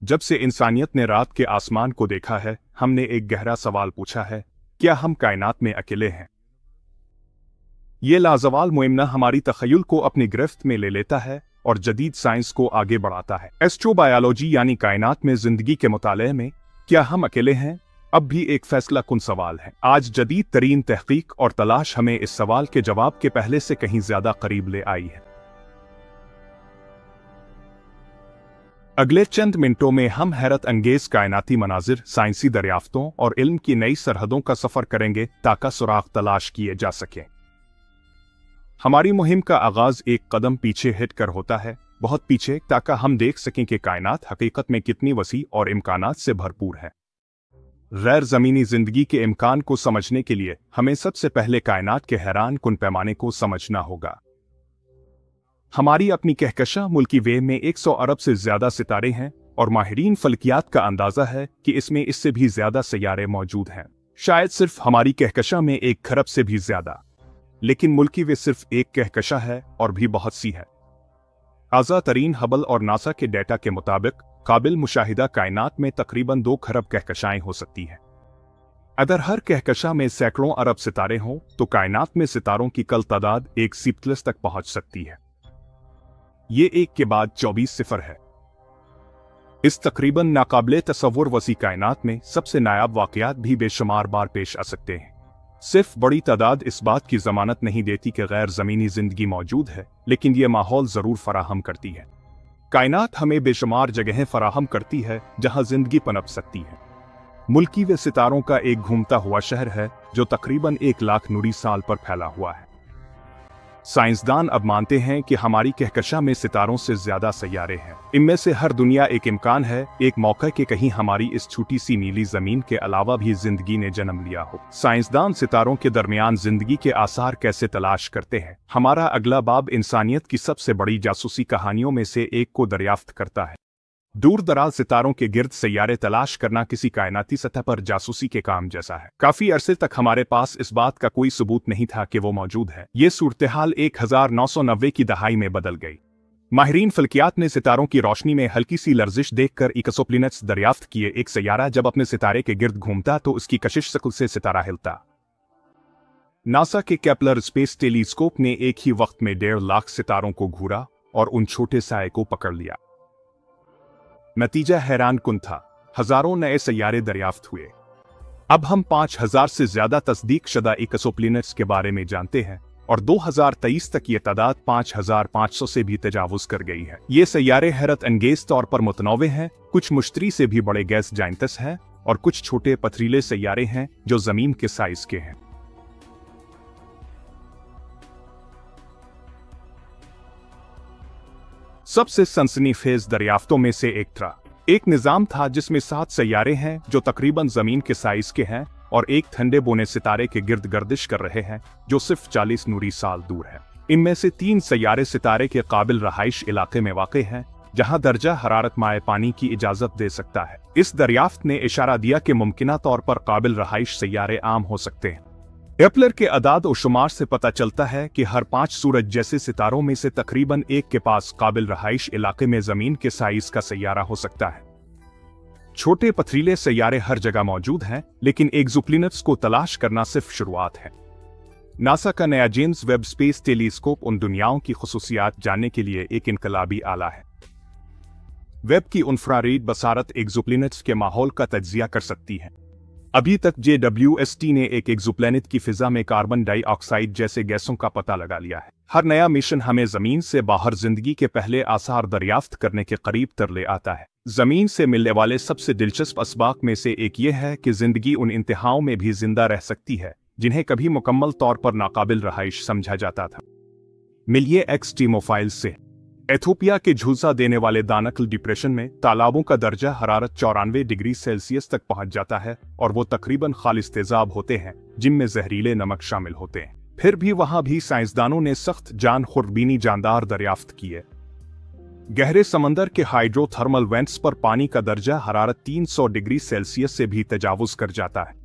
जब से इंसानियत ने रात के आसमान को देखा है, हमने एक गहरा सवाल पूछा है, क्या हम कायनात में अकेले हैं? ये लाजवाल मुइमना हमारी तखय्युल को अपनी गिरफ्त में ले लेता है और जदीद साइंस को आगे बढ़ाता है। एस्ट्रोबायोलॉजी यानी कायनात में जिंदगी के मुताले में क्या हम अकेले हैं, अब भी एक फैसला कुन सवाल है। आज जदीद तरीन तहकीक और तलाश हमें इस सवाल के जवाब के पहले से कहीं ज्यादा करीब ले आई है। अगले चंद मिनटों में हम हैरत अंगेज कायनाती मनाजिर, साइंसी दरियाफ्तों और इल्म की नई सरहदों का सफर करेंगे ताकि सुराग तलाश किए जा सकें। हमारी मुहिम का आगाज एक कदम पीछे हिट कर होता है, बहुत पीछे, ताकि हम देख सकें कि कायनात हकीकत में कितनी वसी और इम्कानात से भरपूर है। गैर ज़मीनी जिंदगी के इम्कान को समझने के लिए हमें सबसे पहले कायनात के हैरान कुन पैमाने को समझना होगा। हमारी अपनी कहकशा मुल्की वे में 100 अरब से ज्यादा सितारे हैं और माहिरीन फल्कियात का अंदाजा है कि इसमें इससे भी ज्यादा सैयारे मौजूद हैं। शायद सिर्फ हमारी कहकशा में 1 खरब से भी ज्यादा, लेकिन मुल्की वे सिर्फ एक कहकशा है और भी बहुत सी है। ताज़ा तरीन हबल और नासा के डेटा के मुताबिक काबिल मुशाहिदा कायनात में तकरीबन 2 खरब कहकशाएं हो सकती हैं। अगर हर कहकशा में सैकड़ों अरब सितारे हों तो कायनात में सितारों की कल तादाद 1 सिप्तलिस तक पहुंच सकती है। ये 1 के बाद 24 सिफर है। इस तकरीबन नाकाबिले तसव्वुर वसी कायनात में सबसे नायाब वाकयात भी बेशुमार बार पेश आ सकते हैं। सिर्फ बड़ी तादाद इस बात की जमानत नहीं देती कि गैर जमीनी जिंदगी मौजूद है, लेकिन यह माहौल जरूर फराहम करती है। कायनात हमें बेशुमार जगहें फराहम करती है जहां जिंदगी पनप सकती है। मुल्की व सितारों का एक घूमता हुआ शहर है जो तकरीबन 1 लाख नूरी साल पर फैला हुआ है। साइंसदान अब मानते हैं कि हमारी कहकशा में सितारों से ज्यादा सैयारे हैं। इनमें से हर दुनिया एक इम्कान है, एक मौका कि कहीं हमारी इस छोटी सी नीली जमीन के अलावा भी जिंदगी ने जन्म लिया हो। साइंसदान सितारों के दरमियान जिंदगी के आसार कैसे तलाश करते हैं। हमारा अगला बाब इंसानियत की सबसे बड़ी जासूसी कहानियों में से एक को दरियाफ्त करता है। दूर दराज सितारों के गिर्द सैयारे तलाश करना किसी कायनाती सतह पर जासूसी के काम जैसा है। काफी अरसे तक हमारे पास इस बात का कोई सबूत नहीं था कि वो मौजूद है। ये सूरत-ए-हाल 1990 की दहाई में बदल गई। माहिरीन फल्कियात ने सितारों की रोशनी में हल्की सी लर्जिश देखकर एक्सोप्लैनेट्स दरियाफ्त किए। एक सैयारा जब अपने सितारे के गिर्द घूमता तो उसकी कशिश शक्ल से सितारा हिलता। नासा के केपलर स्पेस टेलीस्कोप ने एक ही वक्त में 1.5 लाख सितारों को घूरा और उन छोटे साए को पकड़ लिया। नतीजा हैरान कुन था, हजारों नए सैयारे दरियाफ्त हुए। अब हम 5000 से ज्यादा तस्दीक शुदा एक्सोप्लैनेट्स के बारे में जानते हैं और 2023 तक ये तादाद 5500 से भी तजावुज कर गई है। ये सैयारे हैरत अंगेज तौर पर मुतनौवे हैं। कुछ मुश्तरी से भी बड़े गैस जाइंटस हैं और कुछ छोटे पथरीले सैयारे हैं जो जमीन के साइज के हैं। सबसे सनसनीखेज दरियाफ्तों में से एक निजाम था जिसमें 7 सैयारे हैं जो तकरीबन जमीन के साइज के हैं और एक ठंडे बोने सितारे के गिर्द गर्दिश कर रहे हैं जो सिर्फ 40 नूरी साल दूर है। इनमें से 3 सैयारे सितारे के काबिल रहाइश इलाके में वाक़ हैं जहां दर्जा हरारत माए पानी की इजाजत दे सकता है। इस दरियाफ्त ने इशारा दिया कि मुमकिना तौर पर काबिल रहाइश सैयारे आम हो सकते हैं। केपलर के अदाद और शुमार से पता चलता है कि हर 5 सूरज जैसे सितारों में से तकरीबन 1 के पास काबिल रहाइश इलाके में जमीन के साइज का सैयारा हो सकता है। छोटे पथरीले सैयारे हर जगह मौजूद हैं, लेकिन एक्सोप्लैनेट्स को तलाश करना सिर्फ शुरुआत है। नासा का नया जेम्स वेब स्पेस टेलीस्कोप उन दुनियाओं की खुसूसियात जानने के लिए एक इनकलाबी आला है। वेब की इंफ्रारेड बसारत एक्सोप्लैनेट्स के माहौल का तज्जिया कर सकती है। अभी तक JWST ने एक एक्सोप्लैनेट की फिजा में कार्बन डाइऑक्साइड जैसे गैसों का पता लगा लिया है। हर नया मिशन हमें जमीन से बाहर जिंदगी के पहले आसार दरियाफ्त करने के करीब तर ले आता है। जमीन से मिलने वाले सबसे दिलचस्प असबाक में से एक ये है कि जिंदगी उन इंतहाओं में भी जिंदा रह सकती है जिन्हें कभी मुकम्मल तौर पर नाकाबिल रहाइश समझा जाता था। मिलिए एक्सट्रीमोफाइल्स से। एथोपिया के झुलसा देने वाले दानकल डिप्रेशन में तालाबों का दर्जा हरारत 94 डिग्री सेल्सियस तक पहुंच जाता है और वो तकरीबन खालिस तेजाब होते हैं जिनमें जहरीले नमक शामिल होते हैं। फिर भी वहां भी साइंसदानों ने सख्त जान खुर्दबीनी जानदार दरियाफ्त किए। गहरे समंदर के हाइड्रोथर्मल वेंट्स पर पानी का दर्जा हरारत 300 डिग्री सेल्सियस से भी तजावुज कर जाता है।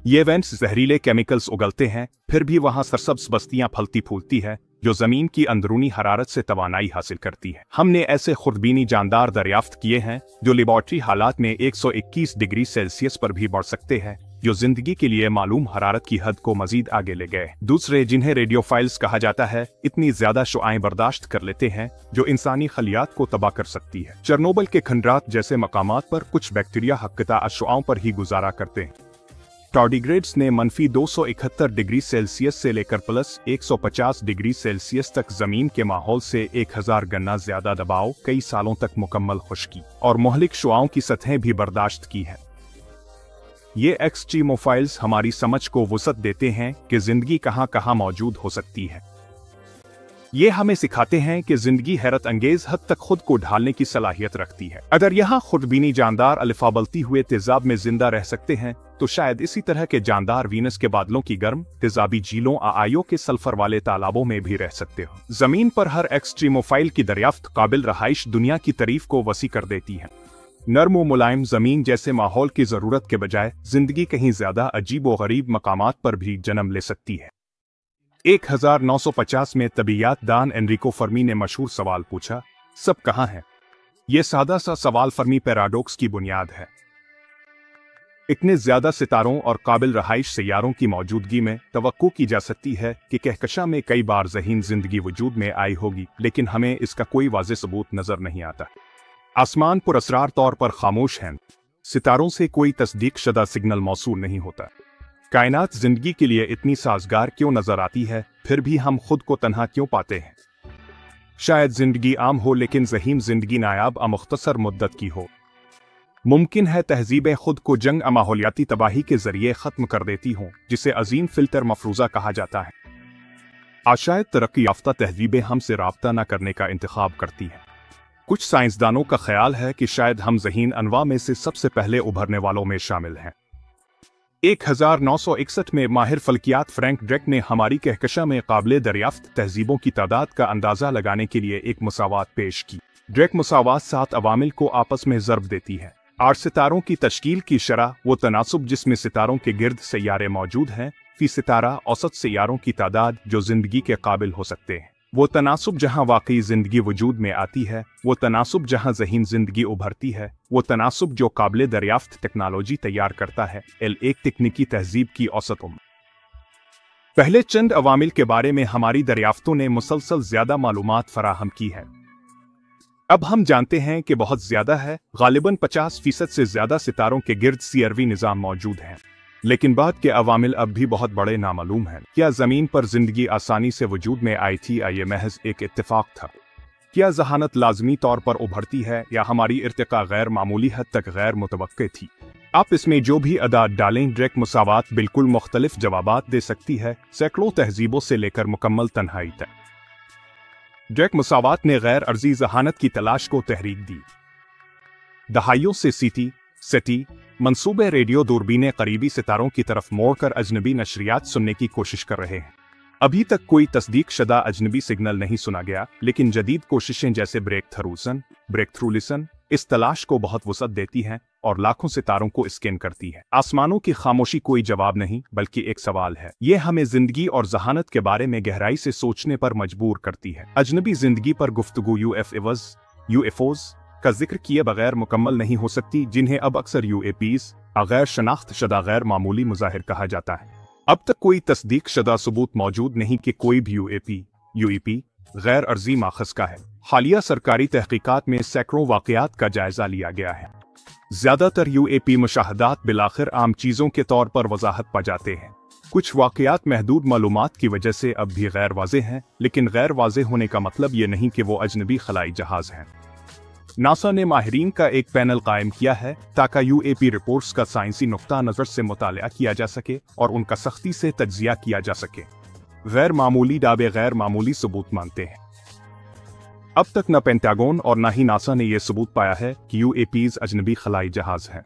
ये वेंट्स जहरीले केमिकल्स उगलते हैं। फिर भी वहां सरसब्ज बस्तियां फलती फूलती है। जो जमीन की अंदरूनी हरारत से तवानाई हासिल करती है। हमने ऐसे खुर्दबीनी जानदार दरियाफ्त किए हैं जो लेबॉर्ट्री हालात में 121 डिग्री सेल्सियस पर भी बढ़ सकते हैं, जो जिंदगी के लिए मालूम हरारत की हद को मजीद आगे ले गए। दूसरे, जिन्हें रेडियोफाइल्स कहा जाता है, इतनी ज्यादा शुआएं बर्दाश्त कर लेते हैं जो इंसानी खलियात को तबाह कर सकती है। चेरनोबिल के खंडरात जैसे मकामात पर कुछ बैक्टीरिया हक्कता अशुआओं पर ही गुजारा करते हैं। टार्डिग्रेड्स ने मनफी 271 डिग्री सेल्सियस से लेकर प्लस 150 डिग्री सेल्सियस तक जमीन के माहौल से 1000 गना ज्यादा दबाव, कई सालों तक मुकम्मल खुश्की और मोहलिक शुआओं की सतहें भी बर्दाश्त की हैं। ये एक्सट्रीमोफाइल्स हमारी समझ को वुसअत देते हैं कि जिंदगी कहां कहां मौजूद हो सकती है। ये हमें सिखाते हैं कि जिंदगी हैरत अंगेज हद तक खुद को ढालने की सलाहियत रखती है। अगर यहाँ खुर्दबीनी जानदार अलिफाबलती हुए तेजाब में जिंदा रह सकते हैं, तो शायद इसी तरह के जानदार वीनस के बादलों की गर्म तेजाबी झीलों आयो के सल्फर वाले तालाबों में भी रह सकते हो। जमीन पर हर एक्सट्रीमोफाइल की दरियाफ्त काबिल रहाइश दुनिया की तारीफ को वसी कर देती है। नर्म व मुलायम जमीन जैसे माहौल की जरूरत के बजाय जिंदगी कहीं ज्यादा अजीब व गरीब मकामात पर भी जन्म ले सकती है। 1950 में तबीयत दान एनरिको फर्मी ने मशहूर सवाल पूछा, सब कहाँ है? ये सादा सा सवाल फर्मी पैराडॉक्स की बुनियाद है। इतने ज्यादा सितारों और काबिल रहाइश सैयारों की मौजूदगी में तवक्को की जा सकती है कि कहकशा में कई बार ज़हीन जिंदगी वजूद में आई होगी, लेकिन हमें इसका कोई वाज़ेह सबूत नजर नहीं आता। आसमान पुरअसरार तौर पर खामोश है, सितारों से कोई तस्दीक शुदा सिग्नल मौसूल नहीं होता। कायनात जिंदगी के लिए इतनी साजगार क्यों नजर आती है, फिर भी हम खुद को तन्हा क्यों पाते हैं? शायद जिंदगी आम हो, लेकिन ज़हीम जिंदगी नायाब मुख्तसर मुद्दत की हो। मुमकिन है तहजीबें खुद को जंग माहौलियाती तबाही के जरिए खत्म कर देती हों, जिसे अजीम फिल्टर मफरूजा कहा जाता है। आशायद तरक्की याफ्ता तहजीबें हमसे राब्ता न करने का इंतखाब करती हैं। कुछ साइंसदानों का ख्याल है कि शायद हम ज़हीन अनवा में से सबसे पहले उभरने वालों में शामिल हैं। 1961 में माहिर फल्कियात फ्रैंक ड्रेक ने हमारी कहकशा में काबिले दरियाफ्त तहजीबों की तादाद का अंदाजा लगाने के लिए एक मुसावात पेश की। ड्रेक मुसावात 7 अवामिल को आपस में ज़र्ब देती है। 8 सितारों की तश्कील की शरह, वो तनासुब जिसमें सितारों के गिर्द सैयारे मौजूद हैं, फी सितारा औसत सैयारों की तादाद जो जिंदगी के काबिल हो सकते हैं, वो तनासुब जहां वाकई जिंदगी वजूद में आती है, वो तनासुब जहां ज़हीन जिंदगी उभरती है, वो तनासुब जो काबिले दरियाफ्त टेक्नोलॉजी तैयार करता है, एक तकनीकी तहजीब की औसत उम्र। पहले चंद अवामिल के बारे में हमारी दरियाफ्तों ने मुसलसल ज्यादा मालूमात फराहम की है। अब हम जानते हैं कि बहुत ज्यादा है, गालिबन 50% से ज्यादा सितारों के गिर्द सीआरवी निज़ाम मौजूद हैं। लेकिन बाद के अवामिल अब भी बहुत बड़े नामालूम हैं। क्या जमीन पर जिंदगी आसानी से वजूद में आई थी या ये महज एक इत्तेफाक था? क्या जहानत लाजमी तौर पर उभरती है या हमारी इर्तिका गैर मामूली हद तक गैर मुतवक्के थी? आप इसमें जो भी अदाद डालें, ड्रेक मुसावात बिल्कुल मुख्तलिफ जवाबात दे सकती है, सैकड़ों तहजीबों से लेकर मुकम्मल तन्हाई तक। ड्रेक मुसावात ने गैर अर्जी जहानत की तलाश को तहरीक दी। दहाइयों से सीटी, सेटी, मंसूबे रेडियो दूरबीनें करीबी सितारों की तरफ मोड़कर अजनबी नशरियात सुनने की कोशिश कर रहे हैं। अभी तक कोई तस्दीक शुदा अजनबी सिग्नल नहीं सुना गया, लेकिन जदीद कोशिशें जैसे ब्रेक थ्रू लिसन इस तलाश को बहुत वसअत देती हैं और लाखों सितारों को स्कैन करती है। आसमानों की खामोशी कोई जवाब नहीं, बल्कि एक सवाल है। ये हमें जिंदगी और जहानत के बारे में गहराई से सोचने पर मजबूर करती है। अजनबी जिंदगी पर गुफ्तगू यूएफओज का जिक्र किए बगैर मुकम्मल नहीं हो सकती, जिन्हें अब अक्सर यूएपीज गैर शनाख्त शुदा गैर मामूली मुजाहिर कहा जाता है। अब तक कोई तस्दीक शुदा सबूत मौजूद नहीं कि कोई भी यूएपी गैर अर्जी माखज़ का है। हालिया सरकारी तहकीकात में सैकड़ों वाक़यात का जायजा लिया गया है। ज्यादातर यूएपी मुशाहदात बिलाखिर आम चीजों के तौर पर वजाहत पा जाते हैं। कुछ वाक़यात महदूद मालूमात की वजह से अब भी गैर वाज़ेह हैं, लेकिन गैर वाज़ेह होने का मतलब ये नहीं कि वो अजनबी खलाई जहाज हैं। नासा ने माहिरीन का एक पैनल कायम किया है ताकि यूएपी रिपोर्ट्स का साइंसी नुक्ता नज़र से मुतालिया किया जा सके और उनका सख्ती से तज्जिया किया जा सके। गैर मामूली दावे गैर मामूली सबूत मानते हैं। अब तक न पेंटागन और न ही नासा ने यह सबूत पाया है कि यूएपीज अजनबी खलाई जहाज हैं।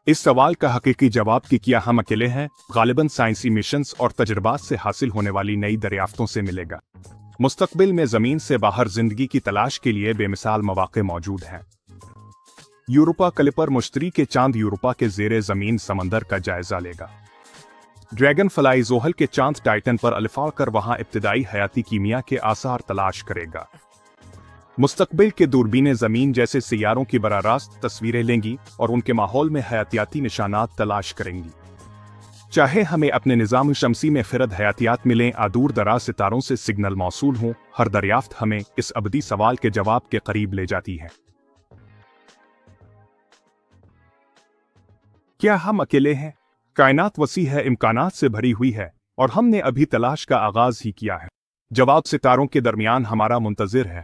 इस सवाल का हकीकी जवाब कि क्या हम अकेले हैं, गालिबन साइंसी मिशंस और तजर्बात से हासिल होने वाली नई दरियाफ्तों से मिलेगा। मुस्तकबिल में जमीन से बाहर जिंदगी की तलाश के लिए बेमिसाल मौके मौजूद हैं। यूरोपा क्लिपर मुश्तरी के चांद यूरोपा के जेरे जमीन समंदर का जायजा लेगा। ड्रैगन फ्लाई जोहल के चांद टाइटन पर अलिफा कर वहां इब्तिदाई हयाती कीमिया के आसार तलाश करेगा। मुस्तकबिल के दूरबीनें जमीन जैसे सियारों की बराह रास्त तस्वीरें लेंगी और उनके माहौल में हयातियाती निशानात तलाश करेंगी। चाहे हमें अपने निज़ाम शमसी में फ़िरद हयातियात मिलें या दूर दराज सितारों से सिग्नल मौसूल हों, हर दरियाफ्त हमें इस अबदी सवाल के जवाब के करीब ले जाती है। क्या हम अकेले हैं? कायनात वसी है, इम्कानात से भरी हुई है और हमने अभी तलाश का आगाज ही किया है। जवाब सितारों के दरमियान हमारा मुंतज़िर है।